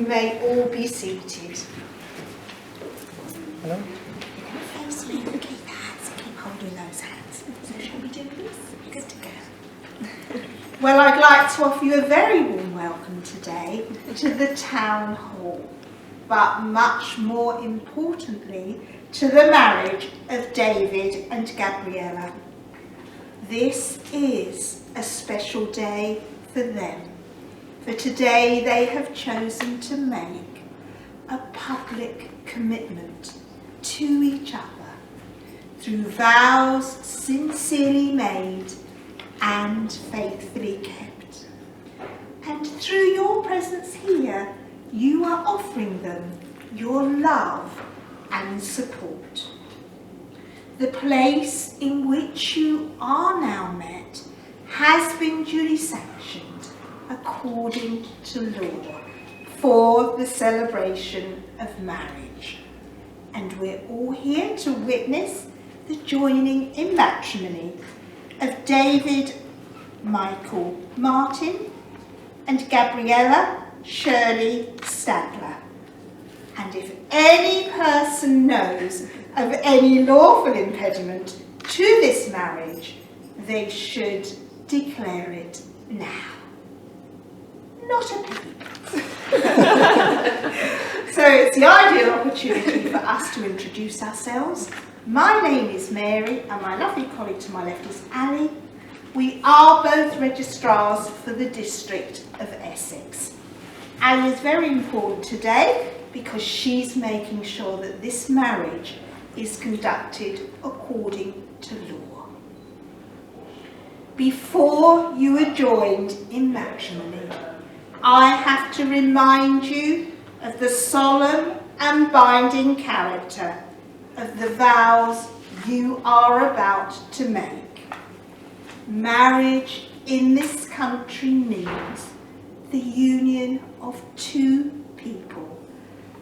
You may all be seated. Hello? Face me, keep hands, keep holding those hands. So shall we do this? Good to go. Well, I'd like to offer you a very warm welcome today to the Town Hall, but much more importantly, to the marriage of David and Gabriella. This is a special day for them, for today they have chosen to make a public commitment to each other through vows sincerely made and faithfully kept. And through your presence here, you are offering them your love and support. The place in which you are now met has been duly sanctioned according to law for the celebration of marriage. And we're all here to witness the joining in matrimony of David Michael Martin and Gabriella Shirley Stadler. And if any person knows of any lawful impediment to this marriage, they should declare it now. Not a peep. So it's the ideal opportunity for us to introduce ourselves. My name is Mary and my lovely colleague to my left is Ali. We are both registrars for the District of Essex. Ali is very important today because she's making sure that this marriage is conducted according to law. Before you are joined in matrimony, I have to remind you of the solemn and binding character of the vows you are about to make. Marriage in this country means the union of two people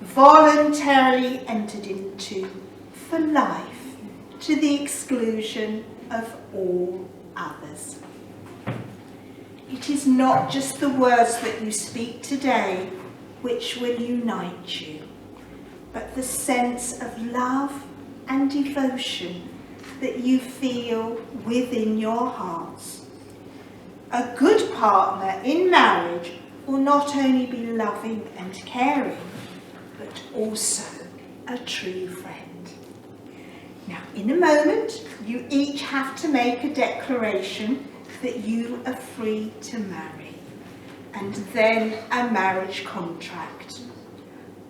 voluntarily entered into for life to the exclusion of all others. It is not just the words that you speak today which will unite you, but the sense of love and devotion that you feel within your hearts. A good partner in marriage will not only be loving and caring, but also a true friend. Now, in a moment, you each have to make a declaration that you are free to marry, and then a marriage contract.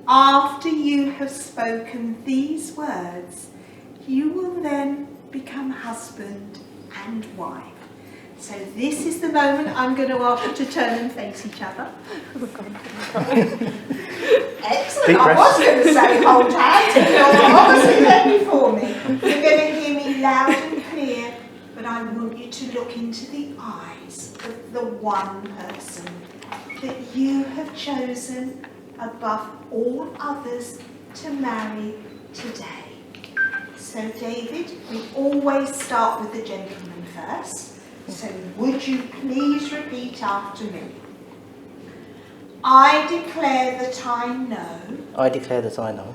After you have spoken these words, you will then become husband and wife. So this is the moment I'm going to ask you to turn and face each other. Excellent. I was going to say hold hands, but you're obviously there before me. You're going to hear me loud and clear, but I want you to look into the eyes of the one person that you have chosen above all others to marry today. So David, we always start with the gentleman first. So would you please repeat after me? I declare that I know. I declare that I know.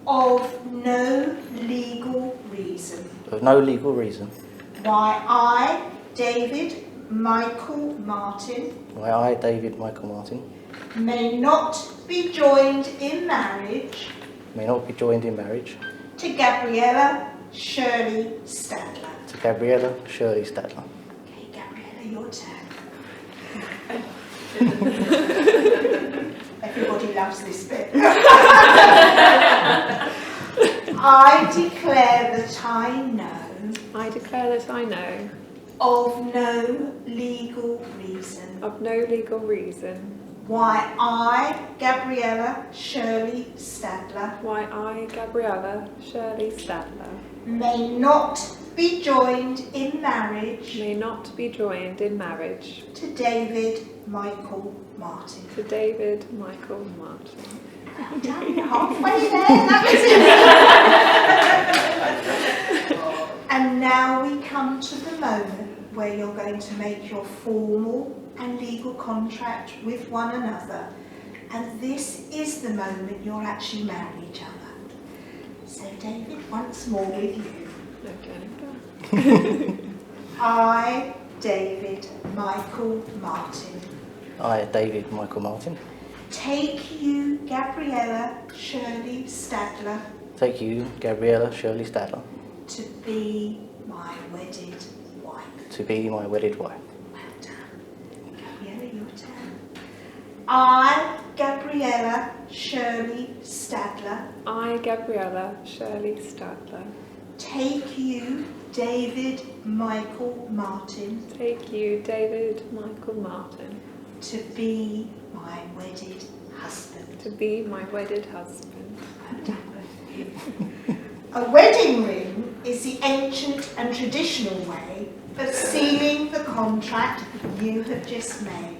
Of no legal reason. Of no legal reason. Why I, David Michael Martin. Why I, David Michael Martin. May not be joined in marriage. May not be joined in marriage. To Gabriella Shirley Stadler. To Gabriella Shirley Stadler. Okay, Gabriella, your turn. Everybody loves this bit. I declare that I know. I declare that I know. Of no legal reason. Of no legal reason. Why I, Gabriella Shirley Stadler. Why I, Gabriella Shirley Stadler. May not be joined in marriage. May not be joined in marriage. To David Michael Martin. To David Michael Martin. Well done, you're halfway there. That was it. And now we come to the moment where you're going to make your formal and legal contract with one another And this is the moment you'll actually marry each other. So David, once more with you. No turning back. I, David Michael Martin, I, David Michael Martin, take you, Gabriella Shirley Stadler, take you, Gabriella Shirley Stadler, to be my wedded wife. to be my wedded wife. Well done. Gabriella, your turn. I, Gabriella Shirley Stadler, I, Gabriella Shirley Stadler, take you, David Michael Martin, take you, David Michael Martin, to be my wedded husband. to be my wedded husband. Well done, both of you. A wedding ring is the ancient and traditional way of sealing the contract you have just made.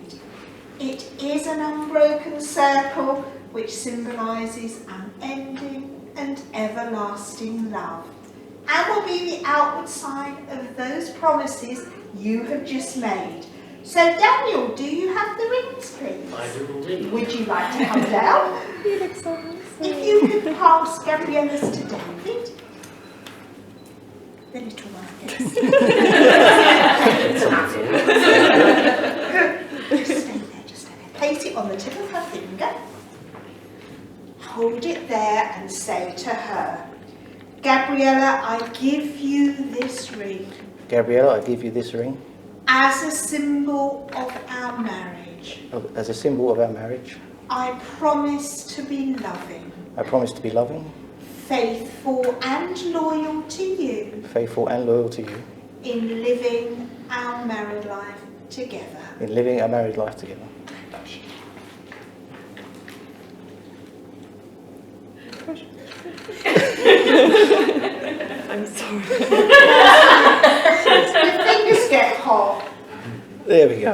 It is an unbroken circle which symbolises unending and everlasting love, and will be the outward sign of those promises you have just made. So Daniel, do you have the rings, please? I do indeed. Would you like to come down? You look so handsome. If you could pass Gabriella's to David. The little one, I guess. Just stay there, just stay there. Place it on the tip of her finger. Hold it there and say to her, Gabriella, I give you this ring Gabriella, I give you this ring as a symbol of our marriage. as a symbol of our marriage. I promise to be loving, I promise to be loving, faithful and loyal to you faithful and loyal to you in living our married life together. in living a married life together. I'm sorry. The fingers get hot. There we go.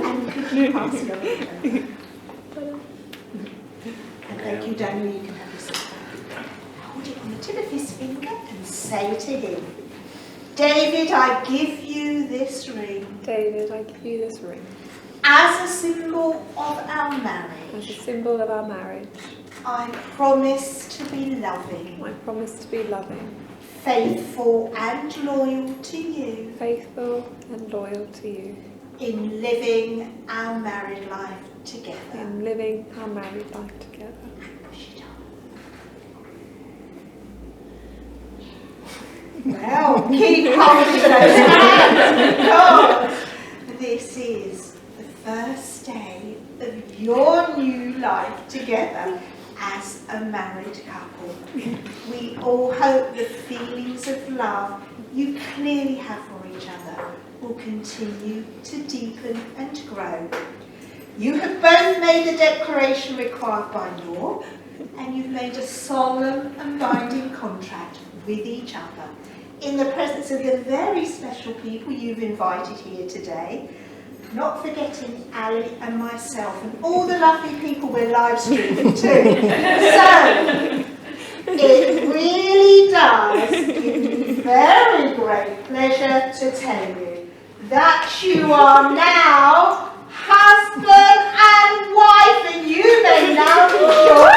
And could you pass the other one? And thank you, Daniel, you can have this. Hold it on the tip of his finger and say to him, David, I give you this ring David, I give you this ring as a symbol of our as a marriage. symbol of our marriage. I promise to be loving, I promise to be loving, faithful and loyal to you faithful and loyal to you in living our married life together. in living our married life together. Well, keep holding those hands because this is the first day of your new life together as a married couple. We all hope the feelings of love you clearly have for each other will continue to deepen and grow. You have both made the declaration required by law, and you've made a solemn and binding contract with each other in the presence of the very special people you've invited here today, not forgetting Ali and myself and all the lovely people we're live streaming too. So, it really does give me very great pleasure to tell you that you are now husband and wife, and you may now be sure.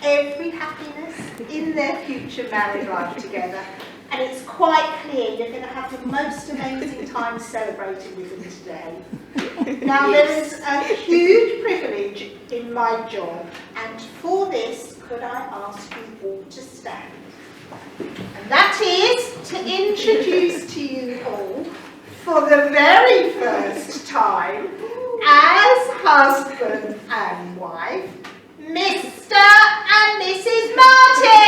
Every happiness in their future married life together, and it's quite clear you're going to have the most amazing time celebrating with them today. Now there is a huge privilege in my job, and for this could I ask you all to stand, and that is to introduce to you all for the very first time as husband and wife, Mr. and Mrs. Martin.